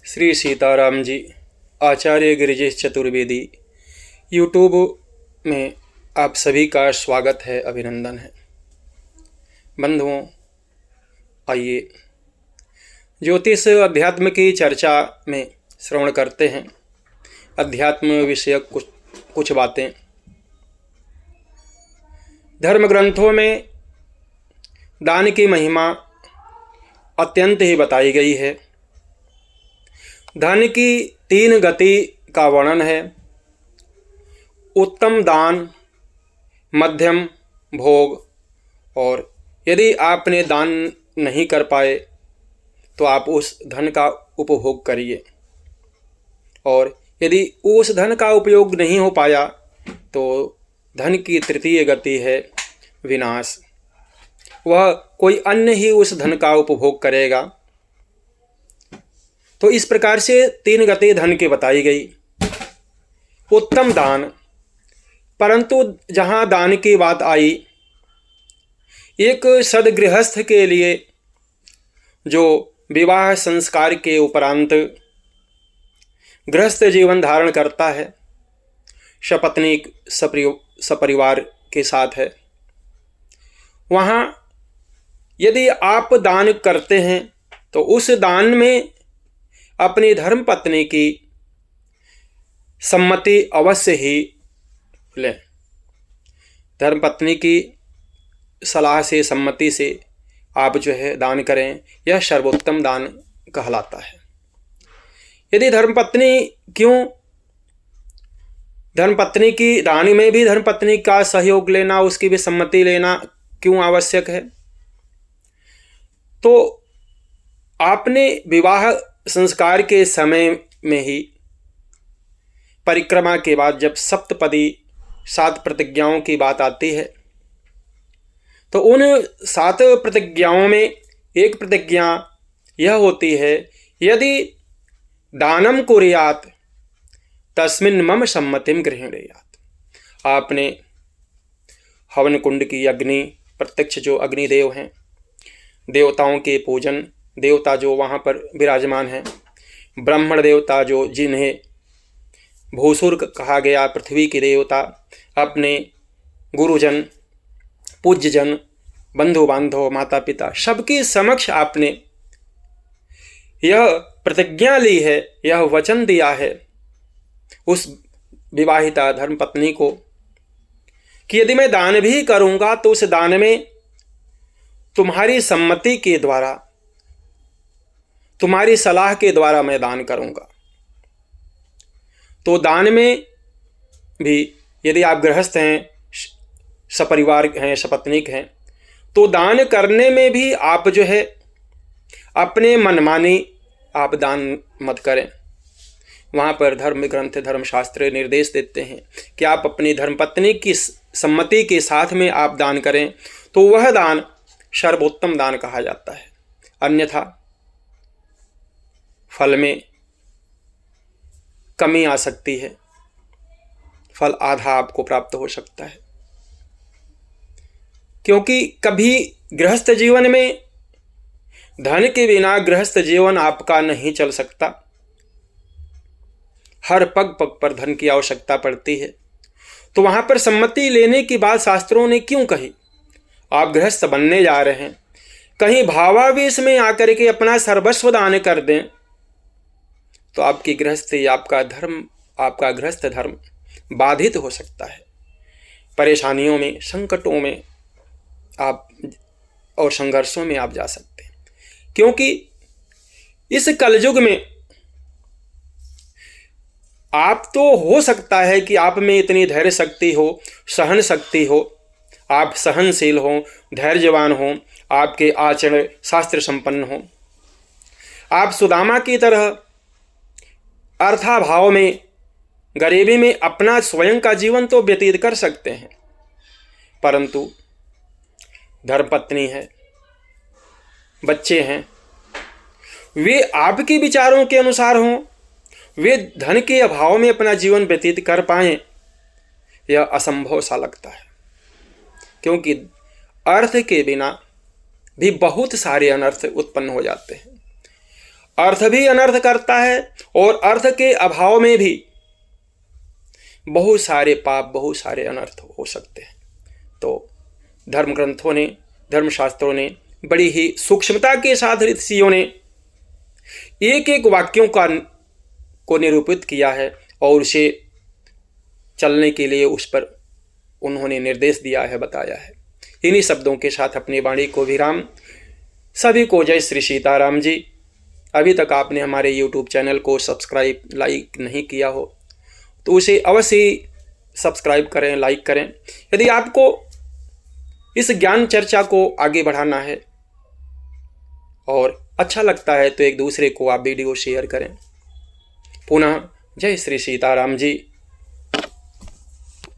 श्री सीताराम जी, आचार्य Girijesh Chaturvedi YouTube में आप सभी का स्वागत है, अभिनंदन है। बंधुओं, आइए ज्योतिष अध्यात्म की चर्चा में श्रवण करते हैं। अध्यात्म विषयक कुछ बातें। धर्म ग्रंथों में दान की महिमा अत्यंत ही बताई गई है। धन की 3 गति का वर्णन है। उत्तम दान, मध्यम भोग, और यदि आपने दान नहीं कर पाए तो आप उस धन का उपभोग करिए, और यदि उस धन का उपयोग नहीं हो पाया तो धन की 3य गति है विनाश। वह कोई अन्य ही उस धन का उपभोग करेगा। तो इस प्रकार से 3 गति धन की बताई गई। उत्तम दान, परंतु जहाँ दान की बात आई, एक सदगृहस्थ के लिए जो विवाह संस्कार के उपरांत गृहस्थ जीवन धारण करता है, सपत्नी सपरिवार के साथ है, वहाँ यदि आप दान करते हैं तो उस दान में अपनी धर्मपत्नी की सम्मति अवश्य ही लें। धर्मपत्नी की सलाह से, सम्मति से आप जो है दान करें, यह सर्वोत्तम दान कहलाता है। यदि धर्मपत्नी की दान में भी धर्मपत्नी का सहयोग लेना, उसकी भी सम्मति लेना क्यों आवश्यक है? तो आपने विवाह संस्कार के समय में ही परिक्रमा के बाद जब सप्तपदी 7 प्रतिज्ञाओं की बात आती है, तो उन 7 प्रतिज्ञाओं में एक प्रतिज्ञा यह होती है, यदि दानम कुर्यात् तस्मिन् मम सम्मतिम गृह्णीयात्। आपने हवन कुंड की अग्नि, प्रत्यक्ष जो अग्निदेव हैं, देवताओं के पूजन, देवता जो वहाँ पर विराजमान हैं, ब्राह्मण देवता जो जिन्हें भूसुर कहा गया, पृथ्वी के देवता, अपने गुरुजन, पूज्यजन, बंधु बांधव, माता पिता, सबके समक्ष आपने यह प्रतिज्ञा ली है, यह वचन दिया है उस विवाहिता धर्मपत्नी को कि यदि मैं दान भी करूँगा तो उस दान में तुम्हारी सम्मति के द्वारा, तुम्हारी सलाह के द्वारा मैं दान करूँगा। तो दान में भी यदि आप गृहस्थ हैं, सपरिवार हैं, सपत्नीक हैं, तो दान करने में भी आप जो है अपने मनमानी आप दान मत करें। वहाँ पर धर्म ग्रंथ, धर्मशास्त्र निर्देश देते हैं कि आप अपनी धर्मपत्नी की सम्मति के साथ में आप दान करें, तो वह दान सर्वोत्तम दान कहा जाता है। अन्यथा फल में कमी आ सकती है, फल आधा आपको प्राप्त हो सकता है। क्योंकि कभी गृहस्थ जीवन में धन के बिना गृहस्थ जीवन आपका नहीं चल सकता। हर पग पग पर धन की आवश्यकता पड़ती है। तो वहाँ पर सम्मति लेने की बात शास्त्रों ने क्यों कही? आप गृहस्थ बनने जा रहे हैं, कहीं भावावेश में आकर के अपना सर्वस्व दान कर दें तो आपकी गृहस्थी, आपका धर्म, आपका गृहस्थ धर्म बाधित हो सकता है। परेशानियों में, संकटों में आप और संघर्षों में आप जा सकते हैं। क्योंकि इस कलयुग में आप तो हो सकता है कि आप में इतनी धैर्य शक्ति हो, सहन शक्ति हो, आप सहनशील हो, धैर्यवान हो, आपके आचरण शास्त्र संपन्न हो, आप सुदामा की तरह अर्थाभाव में, गरीबी में अपना स्वयं का जीवन तो व्यतीत कर सकते हैं। परंतु धर्मपत्नी है, बच्चे हैं, वे आपके विचारों के अनुसार हों, वे धन के अभाव में अपना जीवन व्यतीत कर पाएं, यह असंभव सा लगता है। क्योंकि अर्थ के बिना भी बहुत सारे अनर्थ उत्पन्न हो जाते हैं। अर्थ भी अनर्थ करता है और अर्थ के अभाव में भी बहुत सारे पाप, बहुत सारे अनर्थ हो सकते हैं। तो धर्म ग्रंथों ने, धर्मशास्त्रों ने बड़ी ही सूक्ष्मता के साथ ऋषियों ने एक एक वाक्यों को निरूपित किया है और उसे चलने के लिए उस पर उन्होंने निर्देश दिया है, बताया है। इन्हीं शब्दों के साथ अपनी वाणी को विराम। सभी को जय श्री सीताराम जी। अभी तक आपने हमारे YouTube चैनल को सब्सक्राइब, लाइक नहीं किया हो तो उसे अवश्य सब्सक्राइब करें, लाइक करें। यदि आपको इस ज्ञान चर्चा को आगे बढ़ाना है और अच्छा लगता है तो एक दूसरे को आप वीडियो शेयर करें। पुनः जय श्री सीताराम जी।